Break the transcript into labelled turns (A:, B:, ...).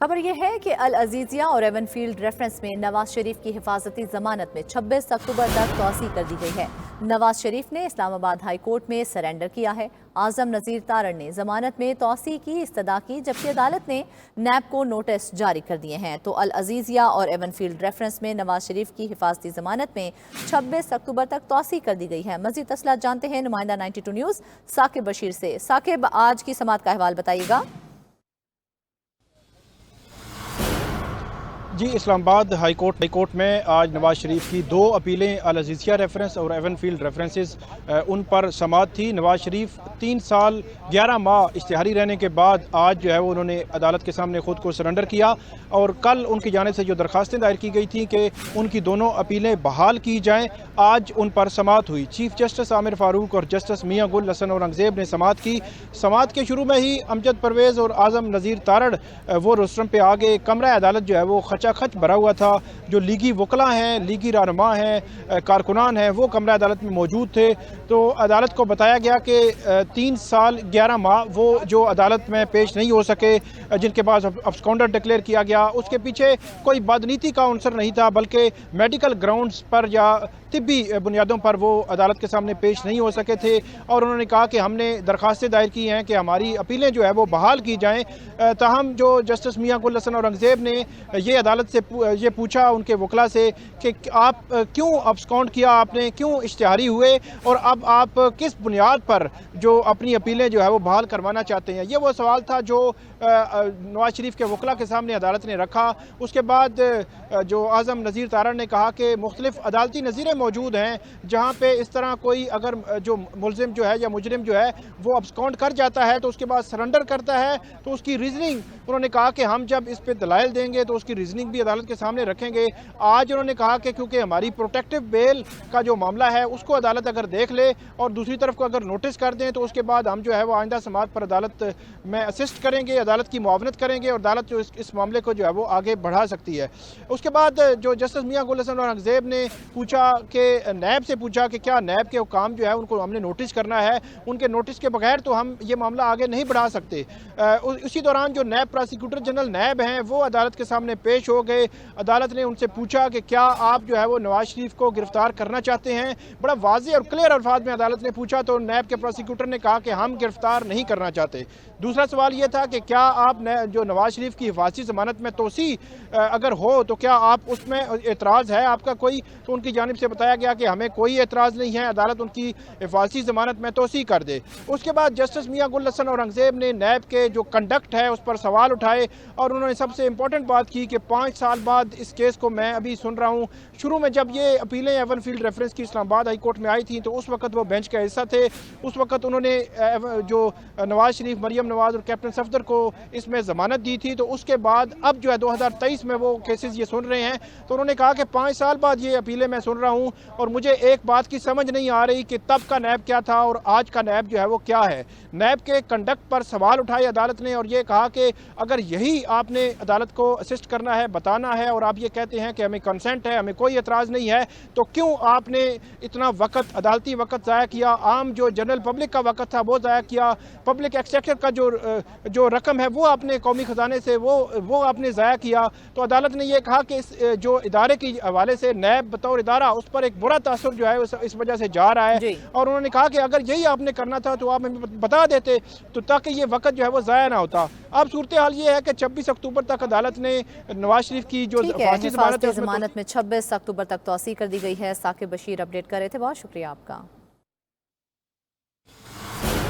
A: खबर यह है कि अल अजीजिया और एवनफील्ड रेफरेंस में नवाज शरीफ की हिफाजती जमानत में 26 अक्टूबर तक तौसी कर दी गई है। नवाज शरीफ ने इस्लामाबाद हाई कोर्ट में सरेंडर किया है। आजम नजीर तारण ने जमानत में तौसी की इस्तदा की, जबकि अदालत ने नैब को नोटिस जारी कर दिए हैं। तो अल अजीजिया और एवनफील्ड रेफरेंस में नवाज शरीफ की हिफाजती जमानत में 26 अक्टूबर तक तौसी कर दी गई है। मजीद तफसीलात जानते हैं नुमाइंदा 92 न्यूज़ साकिब बशीर से। साकिब, आज की समाअत का अहवाल बताइएगा।
B: जी, इस्लामाबाद हाई कोर्ट में आज नवाज शरीफ की दो अपीलें अल अजीजिया रेफरेंस और एवनफील्ड रेफरेंसेस उन पर समाअत थी। नवाज शरीफ 3 साल 11 माह इश्तिहारी रहने के बाद आज जो है वो उन्होंने अदालत के सामने खुद को सरेंडर किया और कल उनकी जानिब से जो दरखास्तें दायर की गई थी कि उनकी दोनों अपीलें बहाल की जाएं, आज उन पर समाअत हुई। चीफ जस्टिस आमिर फारूक और जस्टिस मियां गुल हसन औरंगजेब ने समाअत की। समाअत के शुरू में ही अमजद परवेज़ और आजम नज़ीर तारण वो रोस्टरम पे आ गए। कमरा अदालत जो है वो खच भरा हुआ था। जो लीगी वकला हैं, लीगी रहनुमा हैं, कारकुनान हैं, वो कमरा अदालत में मौजूद थे। तो अदालत को बताया गया कि 3 साल 11 माह वो जो अदालत में पेश नहीं हो सके, जिनके पास अब्सकॉन्डर डिक्लेयर किया गया, उसके पीछे कोई बदनीति का अंसर नहीं था, बल्कि मेडिकल ग्राउंड्स पर या तिब्बी बुनियादों पर वो अदालत के सामने पेश नहीं हो सके थे। और उन्होंने कहा कि हमने दरखास्तें दायर की हैं कि हमारी अपीलें जो है वो बहाल की जाएँ। ताहम जो जस्टिस मियां गुल हसन औरंगजेब ने ये अदालत से ये पूछा उनके वकला से कि आप क्यों अब्सकॉन्ड किया, आपने क्यों इश्तिहारी हुए और अब आप किस बुनियाद पर जो अपनी अपीलें जो है वो बहाल करवाना चाहते हैं। ये वो सवाल था जो नवाज शरीफ के वकला के सामने अदालत ने रखा। उसके बाद जो आजम नज़ीर तारण ने कहा कि मुख्तलिफ अदालती नज़ीरें मौजूद हैं जहाँ पे इस तरह कोई अगर जो मुलजिम जो है या मुजरिम जो है वो अब्सकॉन्ड कर जाता है तो उसके बाद सरेंडर करता है तो उसकी रीजनिंग, उन्होंने कहा कि हम जब इस पे दलाइल देंगे तो उसकी रीजनिंग भी अदालत के सामने रखेंगे। आज उन्होंने कहा कि क्योंकि हमारी प्रोटेक्टिव बेल का जो मामला है उसको अदालत अगर देख ले और दूसरी तरफ को अगर नोटिस कर दें तो उसके बाद हम जो है वो आइंदा समाअत पर अदालत में असिस्ट करेंगे, अदालत की मुआवनत करेंगे और अदालत जो इस मामले को जो है वो आगे बढ़ा सकती है। उसके बाद जो जस्टिस मियां गुल हसन औरंगजेब ने पूछा कि नैब से पूछा कि क्या नैब के हुकाम जो है उनको हमने नोटिस करना है, उनके नोटिस के बगैर तो हम ये मामला आगे नहीं बढ़ा सकते। उसी दौरान जो नैब प्रोसिक्यूटर जनरल नैब हैं वो अदालत के सामने पेश हो गए। अदालत ने उनसे पूछा कि क्या आप जो है वो नवाज शरीफ को गिरफ्तार करना चाहते हैं। बड़ा वाज़ेह और क्लियर अल्फाज में अदालत ने पूछा तो नैब के प्रोसिक्यूटर ने कहा कि हम गिरफ्तार नहीं करना चाहते। दूसरा सवाल ये था कि क्या आप जो नवाज शरीफ की हिफाजती ज़मानत में तोसी अगर हो तो क्या आप उसमें एतराज़ है आपका कोई, तो उनकी जानिब से बताया गया कि हमें कोई एतराज़ नहीं है, अदालत उनकी हिफाजती ज़मानत में तोसी कर दे। उसके बाद जस्टिस मियां गुल हसन औरंगजेब ने नैब के जो कंडक्ट है उस पर सवाल उठाए और उन्होंने सबसे इंपॉर्टेंट बात की कि 5 साल बाद इस केस को मैं अभी सुन रहा हूँ। शुरू में जब ये अपीलें एवनफील्ड रेफरेंस की इस्लामाबाद हाई कोर्ट में आई थी तो उस वक्त वो बेंच का हिस्सा थे। उस वक्त उन्होंने जो नवाज शरीफ, मरियम नवाज और कैप्टन सफदर को इसमें ज़मानत दी थी। तो उसके बाद अब जो है 2023 में वो केसेस ये सुन रहे हैं। तो उन्होंने कहा कि 5 साल बाद ये अपीलें मैं सुन रहा हूँ और मुझे एक बात की समझ नहीं आ रही कि तब का नैब क्या था और आज का नैब जो है वो क्या है। नैब के कंडक्ट पर सवाल उठाए अदालत ने और ये कहा कि अगर यही आपने अदालत को असिस्ट करना है, बताना है और आप ये कहते हैं कि हमें कंसेंट है, हमें कोई एतराज़ नहीं है, तो क्यों आपने इतना वक्त, अदालती वक्त ज़ाया किया, आम जो जनरल पब्लिक का वक्त था वो ज़ाया किया, पब्लिक एक्सचेकर का जो रकम है वो आपने कौमी ख़जाने से वो आपने ज़ाया किया। तो अदालत ने यह कहा कि इस जो इदारे के हवाले से नैब बतौर इदारा उस पर एक बुरा तासुर जो है इस वजह से जा रहा है। और उन्होंने कहा कि अगर यही आपने करना था तो आप हमें बता देते तो ताकि ये वक्त जो है वो ज़ाया ना होता। अब सूरत हाल ये है कि 26 अक्टूबर तक अदालत ने नवाज शरीफ की जो
A: हिफाजती ज़मानत में 26 अक्टूबर तक तौसी कर दी गई है। साकिब बशीर अपडेट कर रहे थे, बहुत शुक्रिया आपका।